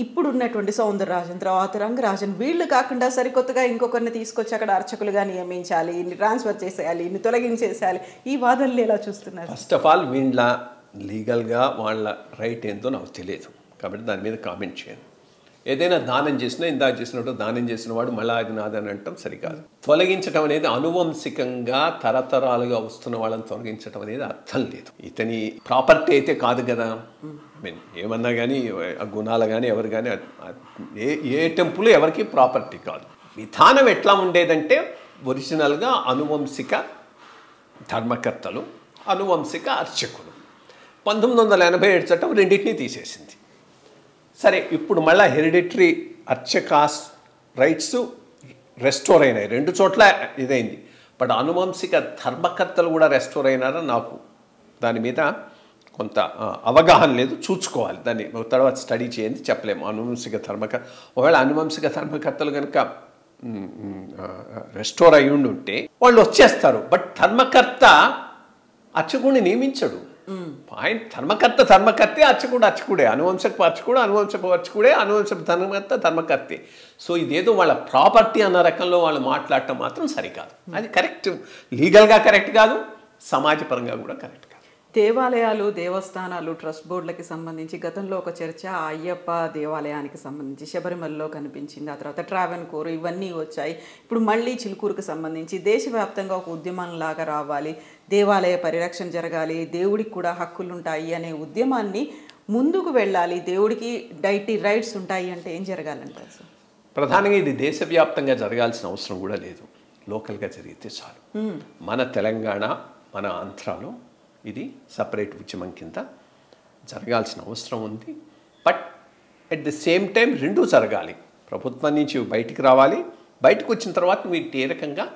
ఇప్పుడు ఉన్నటువంటి సౌందరరాజన్, తర్వాత రంగరాజన్, వీళ్ళు కాకుండా సరికొత్తగా ఇంకొకరిని తీసుకొచ్చి అక్కడ అర్చకులుగా నియమించాలి, ఇన్ని ట్రాన్స్ఫర్ చేసేయాలి, ఇన్ని తొలగించేసేయాలి, ఈ వాదనలు ఎలా చూస్తున్నారు? ఫస్ట్ ఆఫ్ ఆల్ వీళ్ళ లీగల్గా వాళ్ళ రైట్ ఏందో నాకు తెలియదు కాబట్టి దాని మీద కామెంట్ చేయను. ఏదైనా దానం చేసినా, ఇందాక చేసినట్టు దానం చేసిన వాడు మళ్ళీ అది నాదని అంటాం సరికాదు. తొలగించడం అనేది అనువంశికంగా తరతరాలుగా వస్తున్న వాళ్ళని తొలగించడం అనేది అర్థం లేదు. ఇతని ప్రాపర్టీ అయితే కాదు కదా. ఏమన్నా కానీ ఆ గుణాలు కానీ ఎవరు కానీ ఏ టెంపుల్ ఎవరికి ప్రాపర్టీ కాదు. విధానం ఎట్లా ఉండేదంటే ఒరిజినల్గా అనువంశిక ధర్మకర్తలు, అనువంశిక అర్చకులు. 1987 చట్టం రెండింటినీ తీసేసింది. సరే, ఇప్పుడు మళ్ళీ హెరిడిటరీ అర్చకాస్ రైట్స్ రెస్టోర్ అయినాయి, 2 చోట్ల ఇదైంది. బట్ అనువంశిక ధర్మకర్తలు కూడా రెస్టోర్ అయినారని నాకు దాని మీద కొంత అవగాహన లేదు, చూసుకోవాలి. దాన్ని తర్వాత స్టడీ చేయండి, చెప్పలేము. అనువంశిక ఒకవేళ అనువంశిక ధర్మకర్తలు కనుక రెస్టోర్ అయి ఉంటే వాళ్ళు వచ్చేస్తారు. బట్ ధర్మకర్త అర్చకుడిని నియమించడు. పాయింట్ ధర్మకర్తే, అర్చకుడే, అనువంశపు అర్చకుడు అనువంశపు అర్చకుడే, అనువంశపు ధర్మకర్తే. సో ఇదేదో వాళ్ళ ప్రాపర్టీ అన్న రకంలో వాళ్ళు మాట్లాడటం మాత్రం సరికాదు. అది కరెక్ట్, లీగల్గా కరెక్ట్ కాదు, సమాజపరంగా కూడా కరెక్ట్ కాదు. దేవాలయాలు, దేవస్థానాలు, ట్రస్ట్ బోర్డులకి సంబంధించి గతంలో ఒక చర్చ అయ్యప్ప దేవాలయానికి సంబంధించి శబరిమలలో కనిపించింది, ఆ తర్వాత ట్రావెన్కోర్, ఇవన్నీ వచ్చాయి. ఇప్పుడు మళ్ళీ చిలుకూరుకు సంబంధించి దేశవ్యాప్తంగా ఒక ఉద్యమంలాగా రావాలి, దేవాలయ పరిరక్షణ జరగాలి, దేవుడికి కూడా హక్కులు ఉంటాయి అనే ఉద్యమాన్ని ముందుకు వెళ్ళాలి, దేవుడికి రైట్స్ ఉంటాయి అంటే ఏం జరగాలంటారు సార్? ప్రధానంగా ఇది దేశవ్యాప్తంగా జరగాల్సిన అవసరం కూడా లేదు, లోకల్గా జరిగితే చాలు. మన తెలంగాణ, మన ఆంధ్రాలో ఇది సపరేట్ ఉద్యమం కింద జరగాల్సిన అవసరం ఉంది. But at the same time రెండూ జరగాలి. ప్రభుత్వం నుంచి బయటికి రావాలి, బయటకు వచ్చిన తర్వాత వీటిని ఏ రకంగా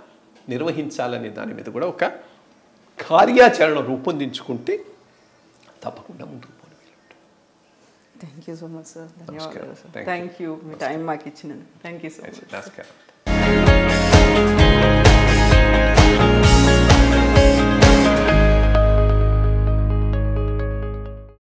నిర్వహించాలనే దాని మీద కూడా ఒక కార్యాచరణ రూపొందించుకుంటే తప్పకుండా ముందుకు పోవాలి. Thank you so much sir. ధన్యవాదాలు సార్. థ్యాంక్ యూ, మీ టైం మాకు ఇచ్చినందుకు. Thank you so much. నమస్కారం.